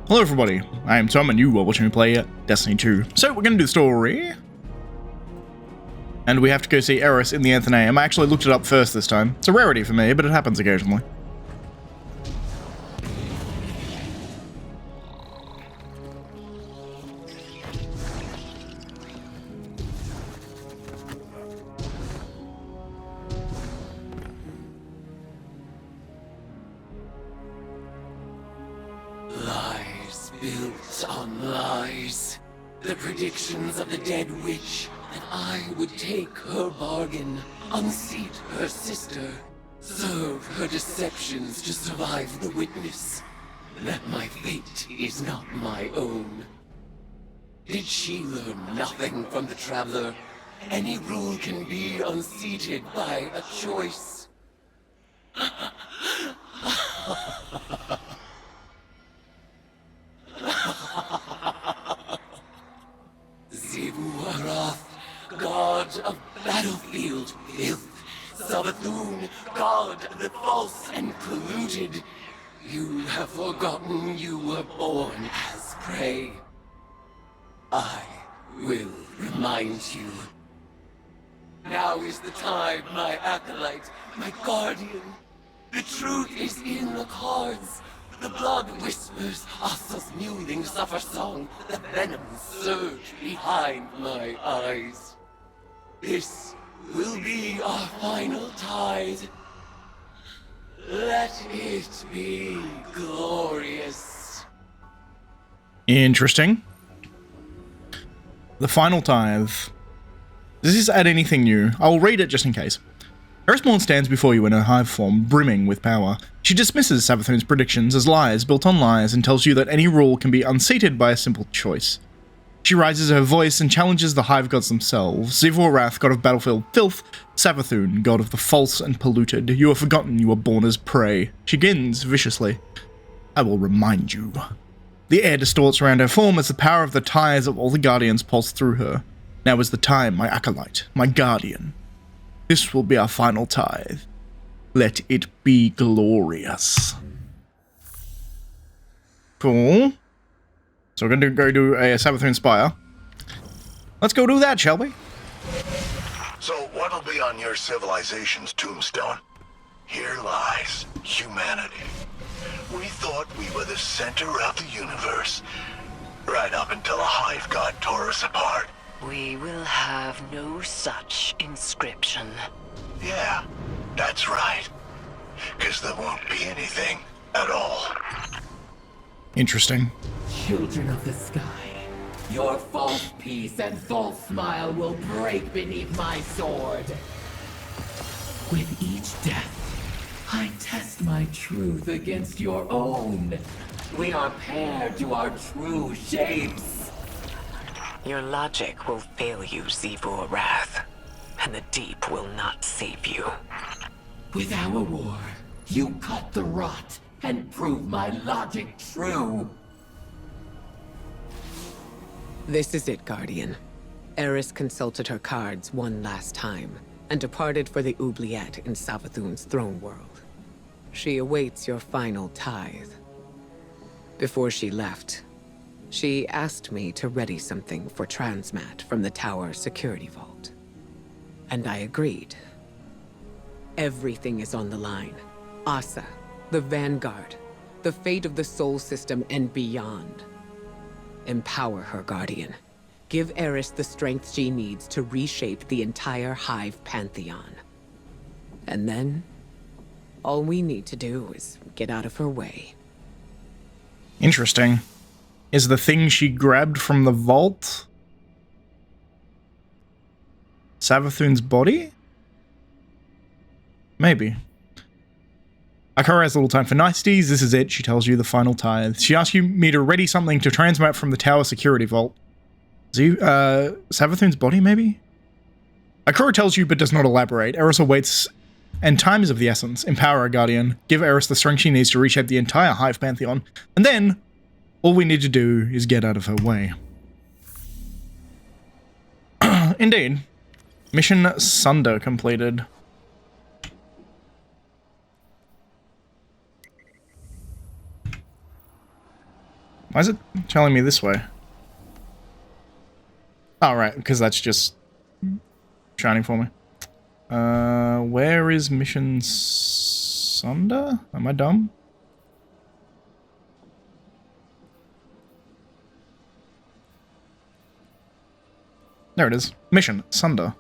Hello everybody, I am Tom and you are watching me play Destiny 2. So we're going to do the story. And we have to go see Eris in the Athenaeum. I actually looked it up first this time. It's a rarity for me, but it happens occasionally. Lies built on lies. The predictions of the dead witch that I would take her bargain, unseat her sister, serve her deceptions to survive the witness. That my fate is not my own. Did she learn nothing from the Traveler? Any rule can be unseated by a choice. God of battlefield filth, Savathun, God of the false and polluted. You have forgotten you were born as prey. I will remind you. Now is the time, my acolyte, my guardian. The truth is in the cards. The blood whispers, Asa's mewling suffer song. The venom surge behind my eyes. This will be our final tide. Let it be glorious. Interesting. The final tithe. Does this add anything new? I will read it just in case. Eris Morn stands before you in her hive form, brimming with power. She dismisses Savathun's predictions as lies built on lies and tells you that any rule can be unseated by a simple choice. She raises her voice and challenges the hive gods themselves. Zivor Wrath, god of battlefield filth, Savathun, god of the false and polluted. You have forgotten you were born as prey. She begins viciously. I will remind you. The air distorts around her form as the power of the ties of all the guardians pulse through her. Now is the time, my acolyte, my guardian. This will be our final tithe. Let it be glorious. Cool. So we're going to go do a Savathun Spire. Let's go do that, shall we? So what'll be on your civilization's tombstone? Here lies humanity. We thought we were the center of the universe, right up until a hive god tore us apart. We will have no such inscription. Yeah, that's right. 'Cause there won't be anything at all. Interesting. Children of the sky, your false peace and false smile will break beneath my sword. With each death, I test my truth against your own. We are paired to our true shapes. Your logic will fail you, Zivor Wrath, and the deep will not save you. With our war, you cut the rot and prove my logic true. This is it, Guardian. Eris consulted her cards one last time, and departed for the oubliette in Savathun's throne world. She awaits your final tithe. Before she left, she asked me to ready something for Transmat from the tower security vault. And I agreed. Everything is on the line. Asa, the Vanguard, the fate of the Sol System and beyond. Empower her, Guardian. Give Eris the strength she needs to reshape the entire Hive Pantheon. And then, all we need to do is get out of her way. Interesting. Is the thing she grabbed from the vault Savathun's body? Maybe. Akara has little time for niceties. This is it. She tells you the final tithe. She asks me to ready something to transmit from the tower security vault. Savathun's body, maybe? Akara tells you but does not elaborate. Eris awaits, and time is of the essence. Empower her, Guardian. Give Eris the strength she needs to reshape the entire Hive Pantheon. And then, all we need to do is get out of her way. Indeed. Mission Sunder completed. Why is it telling me this way? Oh, right, because that's just shining for me. Where is Mission Sunder? Am I dumb? There it is. Mission Sunder.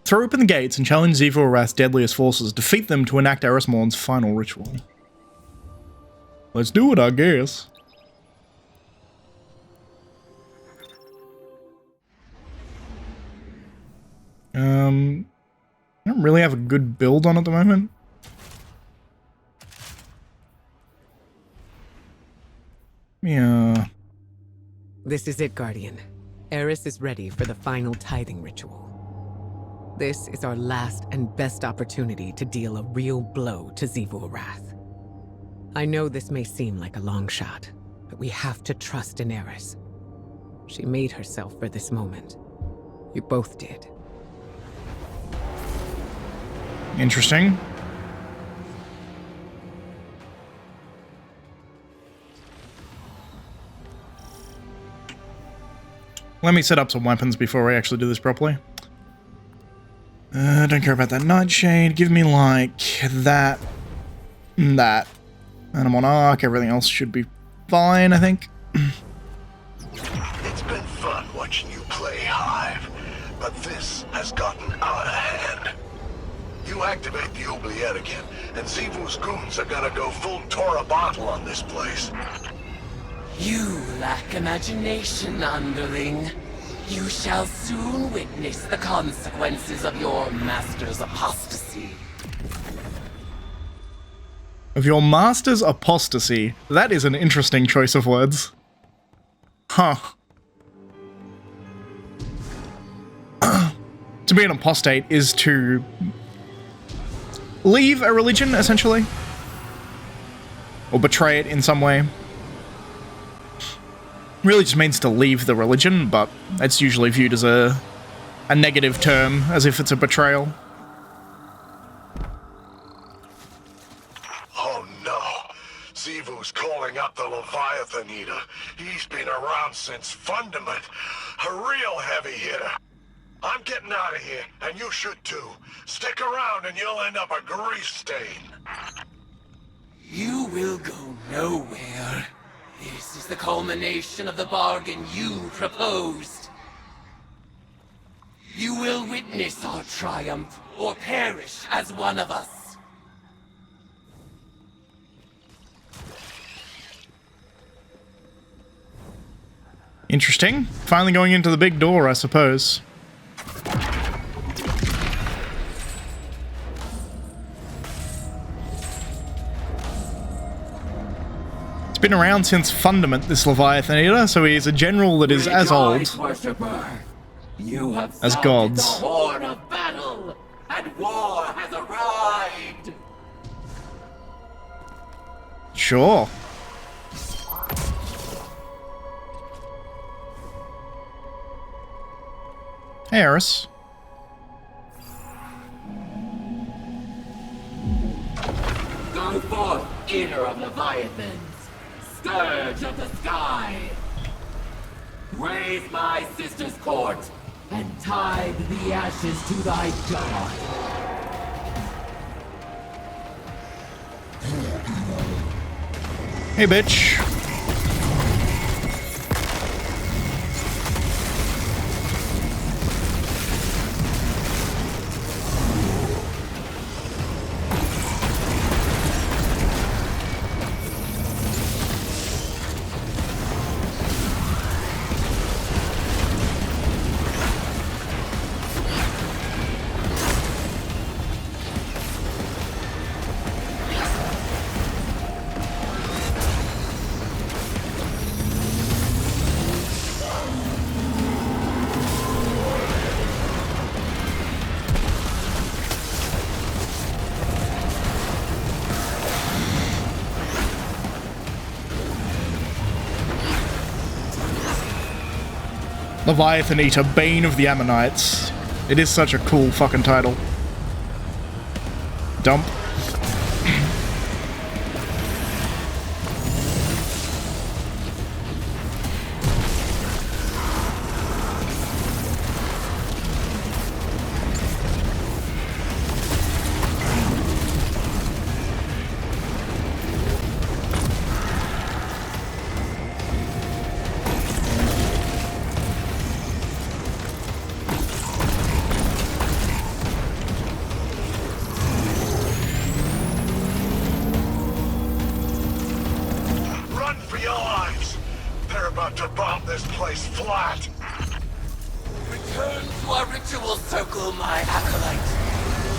Throw open the gates and challenge Ziva Orath's deadliest forces. Defeat them to enact Eris Morn's final ritual. Let's do it, I guess. I don't really have a good build on at the moment. Yeah. This is it, Guardian. Eris is ready for the final tithing ritual. This is our last and best opportunity to deal a real blow to Ziva Orath. I know this may seem like a long shot, but we have to trust in Eris. She made herself for this moment. You both did. Interesting. Let me set up some weapons before I actually do this properly. Don't care about that nightshade. Give me, like, that. And that. And I'm on arc. Everything else should be fine, I think. It's been fun watching you play, Hive, but this has gotten out of hand. You activate the oubliette again, and Zivu's goons are gonna go full Tora bottle on this place. You lack imagination, underling. You shall soon witness the consequences of your master's apostasy. Of your master's apostasy. That is an interesting choice of words. Huh. To be an apostate is to leave a religion, essentially. Or betray it in some way. Really just means to leave the religion, but it's usually viewed as a negative term, as if it's a betrayal. Oh no, Zivu's calling up the Leviathan Eater. He's been around since Fundament. A real heavy hitter. I'm getting out of here, and you should too. Stick around and you'll end up a grease stain. You will go nowhere. This is the culmination of the bargain you proposed. You will witness our triumph, or perish as one of us. Interesting. Finally going into the big door, I suppose. Been around since Fundament, this Leviathan Eater, so he is a general that is as old You have as gods. The horn of battle, and war has arrived. Sure. Hey, Eris. Go forth, eater of Leviathans. Scourge of the sky! Raise my sister's court, and tithe the ashes to thy god! Hey, bitch. Leviathan Eater, Bane of the Ammonites. It is such a cool fucking title. Dump. about to bomb this place flat. Return to our ritual circle, my acolyte.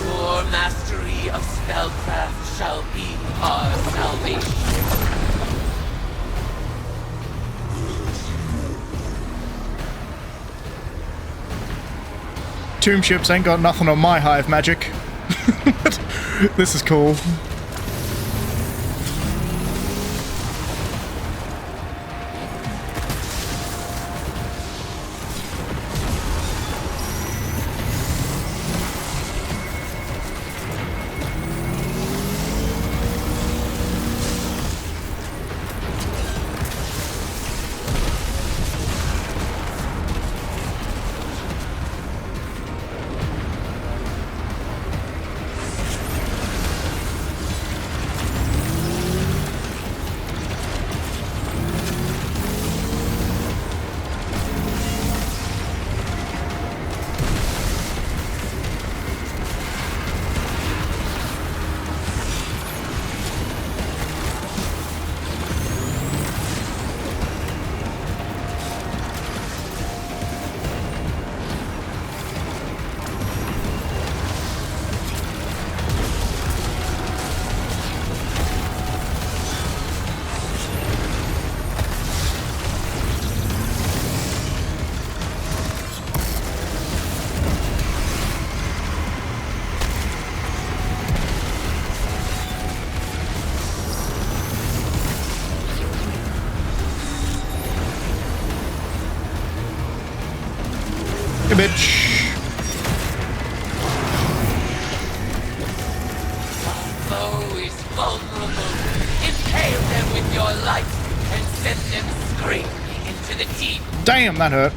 Your mastery of spellcraft shall be our salvation. Tomb ships ain't got nothing on my hive magic. This is cool. Bitch. Foe is vulnerable. Impale them with your light and send them screaming into the deep. Damn, that hurt.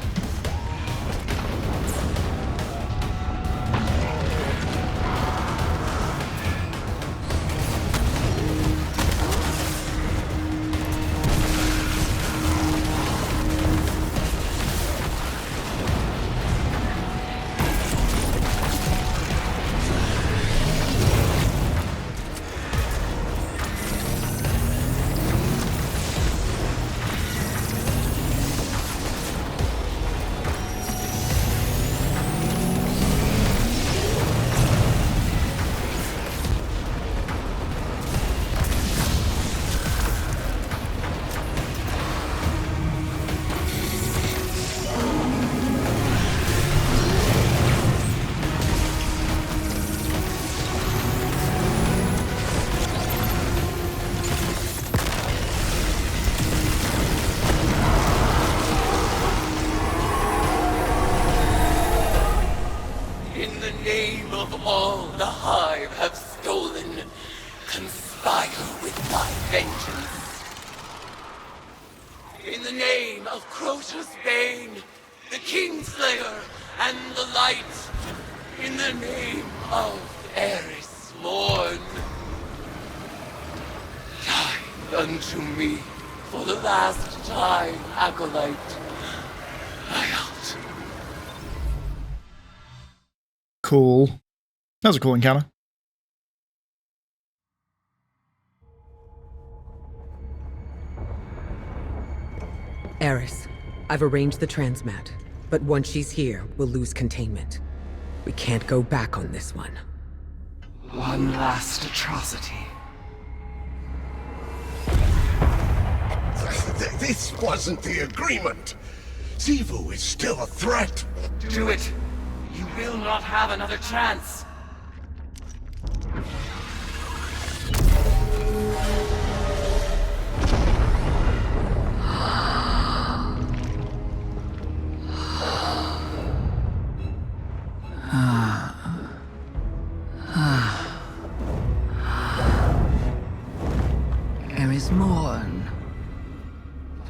All the Hive have stolen. Conspire with my vengeance. In the name of Crota's Bane, the Kingslayer, and the Light. In the name of Eris Morn. Die unto me for the last time, Acolyte. I out. Cool. That was a cool encounter. Eris, I've arranged the transmat, but once she's here, we'll lose containment. We can't go back on this one. One last atrocity. This wasn't the agreement. Xivu is still a threat. Do it. You will not have another chance. Eris Morn.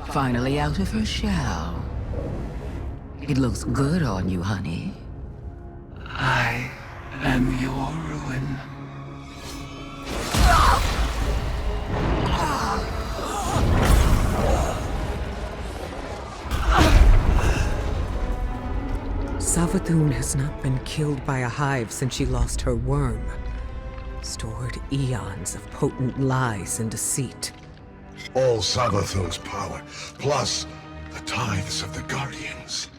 Finally out of her shell. It looks good on you, honey. I am your ruin. Savathun has not been killed by a hive since she lost her worm. Stored eons of potent lies and deceit. All Savathun's power, plus The tithes of the Guardians.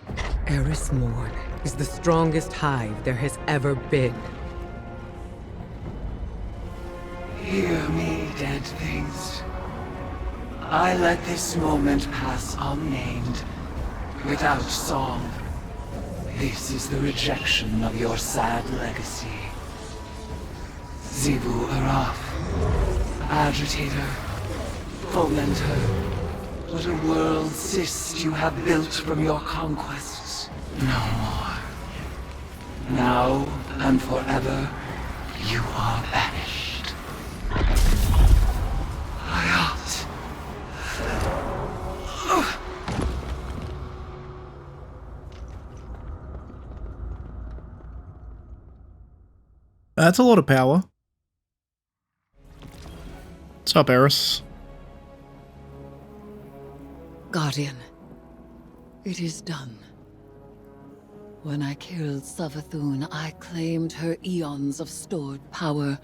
Eris Morn is the strongest hive there has ever been. Hear me, dead things. I let this moment pass unnamed, without song. This is the rejection of your sad legacy. Zivu Araf, agitator, fomenter, what a world cyst you have built from your conquests. No more. Now and forever, you are banished. Hayat. That's a lot of power. What's up, Eris? Guardian, it is done. When I killed Savathun, I claimed her eons of stored power.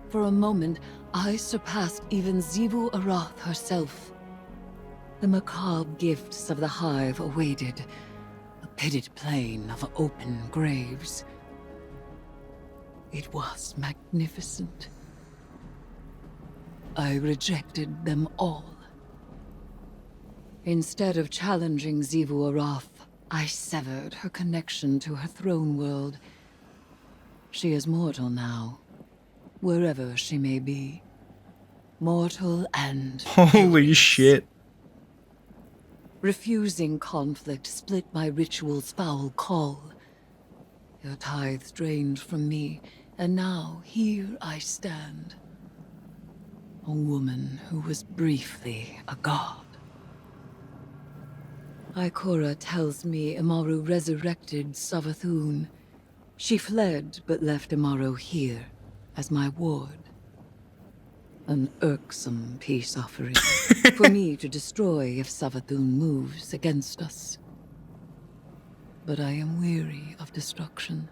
For a moment, I surpassed even Zivu Arath herself. The macabre gifts of the Hive awaited, a pitted plain of open graves. It was magnificent. I rejected them all. Instead of challenging Zivu Arath, I severed her connection to her throne world. She is mortal now, wherever she may be. Mortal and... Holy shit. Refusing conflict split my ritual's foul call. Your tithes drained from me, and now here I stand. A woman who was briefly a god. Ikora tells me Amaru resurrected Savathun. She fled, but left Amaru here, as my ward. An irksome peace offering, for me to destroy if Savathun moves against us. But I am weary of destruction.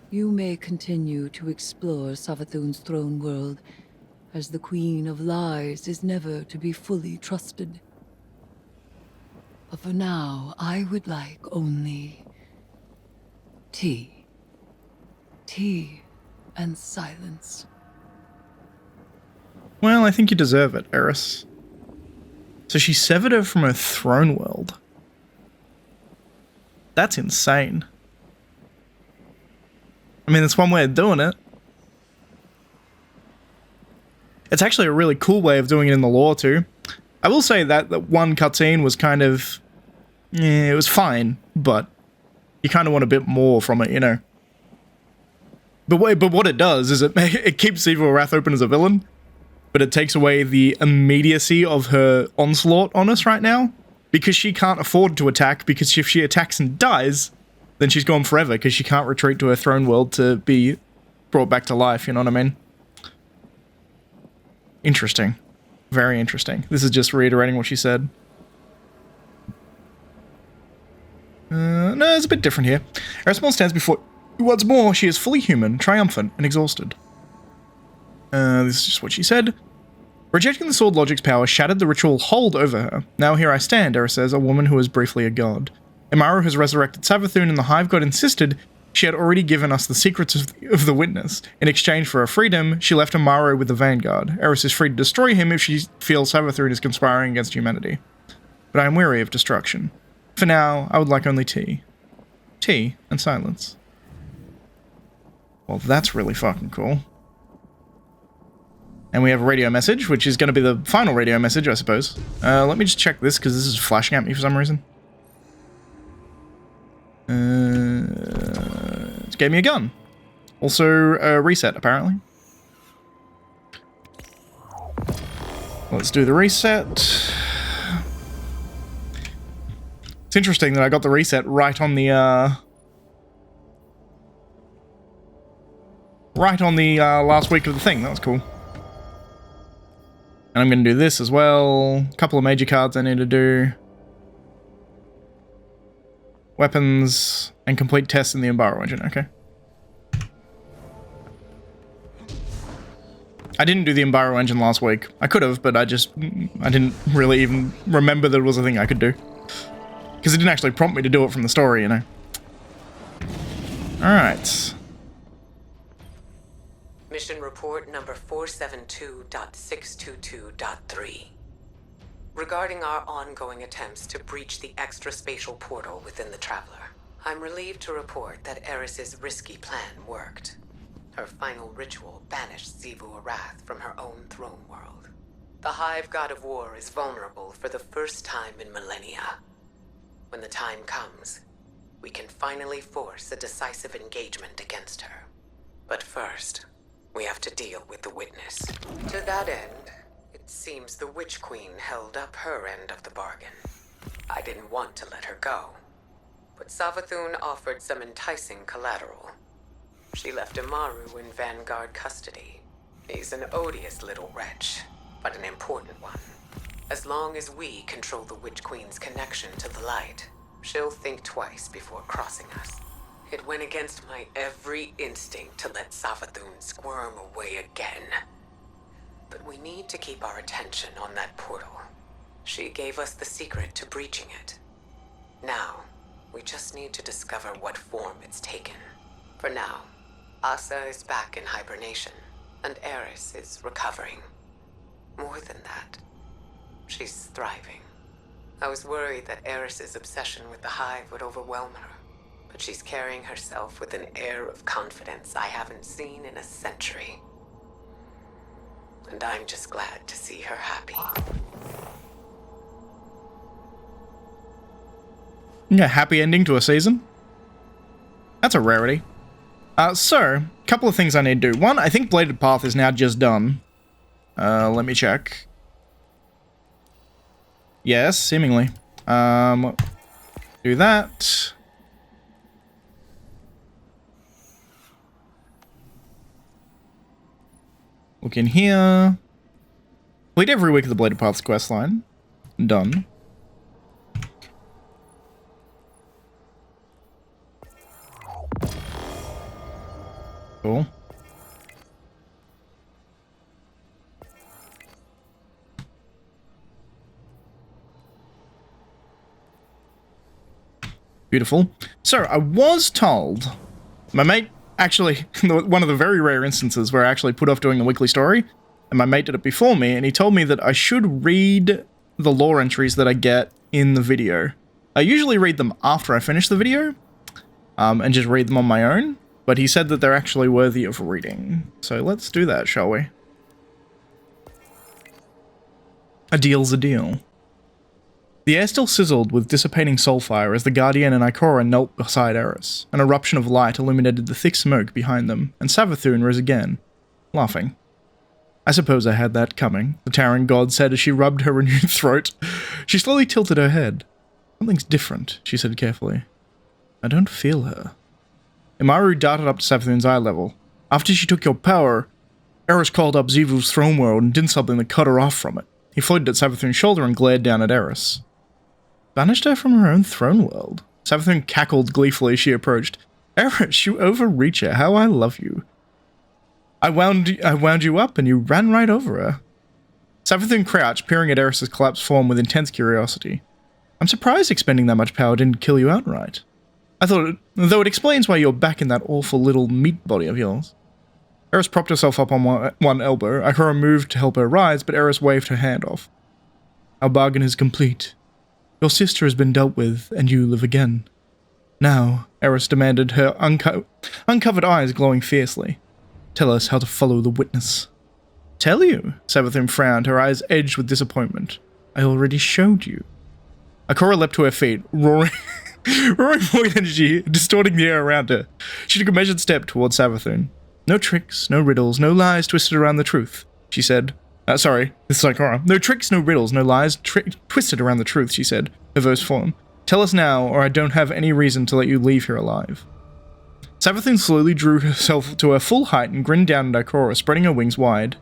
You may continue to explore Savathun's throne world, as the Queen of Lies is never to be fully trusted. But for now, I would like only... tea. Tea and silence. Well, I think you deserve it, Eris. So she severed her from her throne world. That's insane. I mean, that's one way of doing it. It's actually a really cool way of doing it in the lore, too. I will say that one cutscene was kind of... it was fine, but you kind of want a bit more from it, you know? But what it does is it keeps Zivu Arath open as a villain, but it takes away the immediacy of her onslaught on us right now, because she can't afford to attack, because if she attacks and dies, then she's gone forever, because she can't retreat to her throne world to be brought back to life, you know what I mean? Interesting. Very interesting. This is just reiterating what she said. No, it's a bit different here. Eris Morn stands before... What's more, she is fully human, triumphant, and exhausted. This is just what she said. Rejecting the sword logic's power shattered the ritual hold over her. Now here I stand, Eris says, a woman who was briefly a god. Amaru has resurrected Savathun, and the Hive God insisted she had already given us the secrets of the Witness. In exchange for her freedom, she left Amaru with the Vanguard. Eris is free to destroy him if she feels Savathun is conspiring against humanity. But I am weary of destruction. For now, I would like only tea. Tea and silence. Well, that's really fucking cool. And we have a radio message, which is going to be the final radio message, I suppose. Let me just check this, because this is flashing at me for some reason. It gave me a gun. Also, a reset, apparently. Let's do the reset. It's interesting that I got the reset right on the, last week of the thing. That was cool. And I'm going to do this as well. A couple of major cards I need to do. Weapons and complete tests in the Embargo engine. Okay. I didn't do the Enviro engine last week. I could have, but I didn't really even remember that it was a thing I could do. Because it didn't actually prompt me to do it from the story, you know. Alright. Mission report number 472.622.3. Regarding our ongoing attempts to breach the extra-spatial portal within the Traveler, I'm relieved to report that Eris's risky plan worked. Her final ritual banished Xivu Arath from her own throne world. The Hive God of War is vulnerable for the first time in millennia. When the time comes, we can finally force a decisive engagement against her. But first, we have to deal with the Witness. To that end, it seems the Witch Queen held up her end of the bargain. I didn't want to let her go, but Savathun offered some enticing collateral. She left Amaru in Vanguard custody. He's an odious little wretch, but an important one. As long as we control the Witch Queen's connection to the light, she'll think twice before crossing us. It went against my every instinct to let Savathun squirm away again. But we need to keep our attention on that portal. She gave us the secret to breaching it. Now, we just need to discover what form it's taken. For now, Asa is back in hibernation, and Eris is recovering. More than that, she's thriving. I was worried that Eris's obsession with the Hive would overwhelm her, but she's carrying herself with an air of confidence I haven't seen in a century. And I'm just glad to see her happy. Yeah, happy ending to a season. That's a rarity. So, a couple of things I need to do. One, I think Bladed Path is now just done. Let me check. Yes, seemingly. Do that. Look in here. Complete every week of the Bladed Paths questline. Done. Cool. Beautiful. So, I was told, my mate, actually, one of the very rare instances where I actually put off doing a weekly story, and my mate did it before me, and he told me that I should read the lore entries that I get in the video. I usually read them after I finish the video, and just read them on my own, but he said that they're actually worthy of reading. So let's do that, shall we? A deal's a deal. The air still sizzled with dissipating soulfire as the Guardian and Ikora knelt beside Eris. An eruption of light illuminated the thick smoke behind them, and Savathun rose again, laughing. I suppose I had that coming, the Terran god said as she rubbed her renewed throat. She slowly tilted her head. Something's different, she said carefully. I don't feel her. Imaru darted up to Savathun's eye level. After she took your power, Eris called up Xivu's throne world and did something that cut her off from it. He floated at Savathun's shoulder and glared down at Eris. Banished her from her own throne world. Savathun cackled gleefully as she approached. Eris, you overreacher, how I love you. I wound you up and you ran right over her. Savathun crouched, peering at Eris's collapsed form with intense curiosity. I'm surprised expending that much power didn't kill you outright. Though it explains why you're back in that awful little meat body of yours. Eris propped herself up on one elbow. Ikora moved to help her rise, but Eris waved her hand off. Our bargain is complete. Your sister has been dealt with, and you live again. Now, Eris demanded, her uncovered eyes glowing fiercely. Tell us how to follow the Witness. Tell you? Savathun frowned, her eyes edged with disappointment. I already showed you. Ikora leapt to her feet, roaring void energy, distorting the air around her. She took a measured step towards Savathun. No tricks, no riddles, no lies twisted around the truth, she said. Sorry, this is Ikora. No tricks, no riddles, no lies twisted around the truth, she said, her voice form. Tell us now, or I don't have any reason to let you leave here alive. Savathun slowly drew herself to her full height and grinned down at Ikora, spreading her wings wide.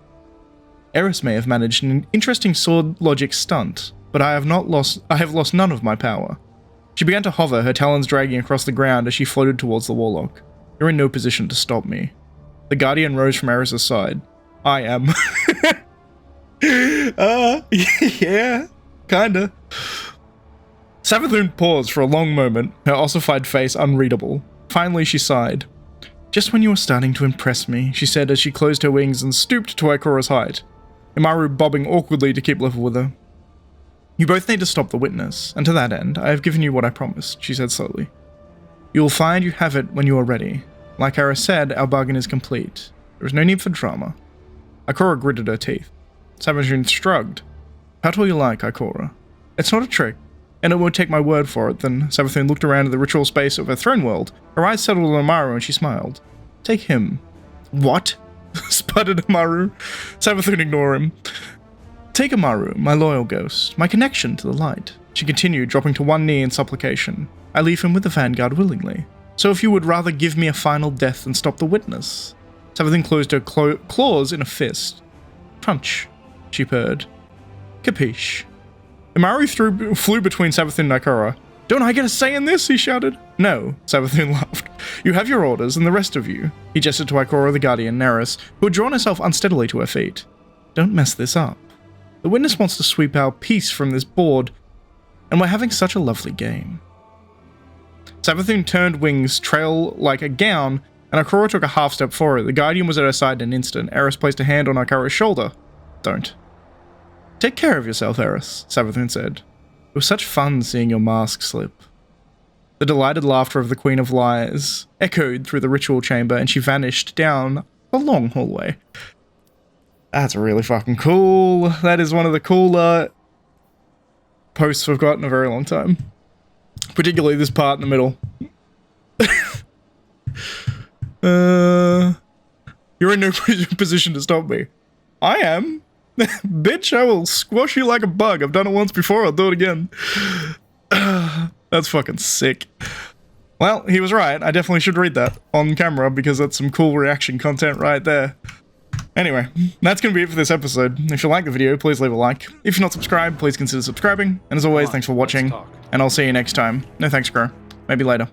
Eris may have managed an interesting sword logic stunt, but I have lost none of my power. She began to hover, her talons dragging across the ground as she floated towards the warlock. You're in no position to stop me. The Guardian rose from Eris's side. I am. Yeah, kinda. Savathun paused for a long moment, her ossified face unreadable. Finally, she sighed. Just when you were starting to impress me, she said as she closed her wings and stooped to Ikora's height, Imaru bobbing awkwardly to keep level with her. You both need to stop the witness, and to that end, I have given you what I promised, she said slowly. You will find you have it when you are ready. Like Eris said, our bargain is complete. There is no need for drama. Ikora gritted her teeth. Savathun shrugged. Pat all you like, Ikora. It's not a trick, and it won't take my word for it. Then Savathun looked around at the ritual space of her throne world. Her eyes settled on Amaru and she smiled. Take him. What? Sputtered Amaru. Savathun ignored him. Take Amaru, my loyal ghost, my connection to the light. She continued, dropping to one knee in supplication. I leave him with the Vanguard willingly. So if you would rather give me a final death than stop the witness. Savathun closed her claws in a fist. Crunch, she purred. Capiche. Imaru flew between Savathun and Ikora. Don't I get a say in this? He shouted. No, Savathun laughed. You have your orders, and the rest of you. He gestured to Ikora the Guardian, Neris, who had drawn herself unsteadily to her feet. Don't mess this up. The witness wants to sweep our peace from this board, and we're having such a lovely game. Savathun turned wings, trail like a gown, and Ikora took a half step forward. The Guardian was at her side in an instant. Eris placed a hand on Ikora's shoulder. Don't. Take care of yourself, Eris, Savathun said. It was such fun seeing your mask slip. The delighted laughter of the Queen of Lies echoed through the ritual chamber, and she vanished down a long hallway. That's really fucking cool. That is one of the cooler posts we've got in a very long time. Particularly this part in the middle. You're in no position to stop me. I am. Bitch, I will squash you like a bug. I've done it once before, I'll do it again. That's fucking sick. Well, he was right. I definitely should read that on camera because that's some cool reaction content right there. Anyway, that's going to be it for this episode. If you like the video, please leave a like. If you're not subscribed, please consider subscribing. And as always, thanks for watching, and I'll see you next time. No thanks, Crow. Maybe later.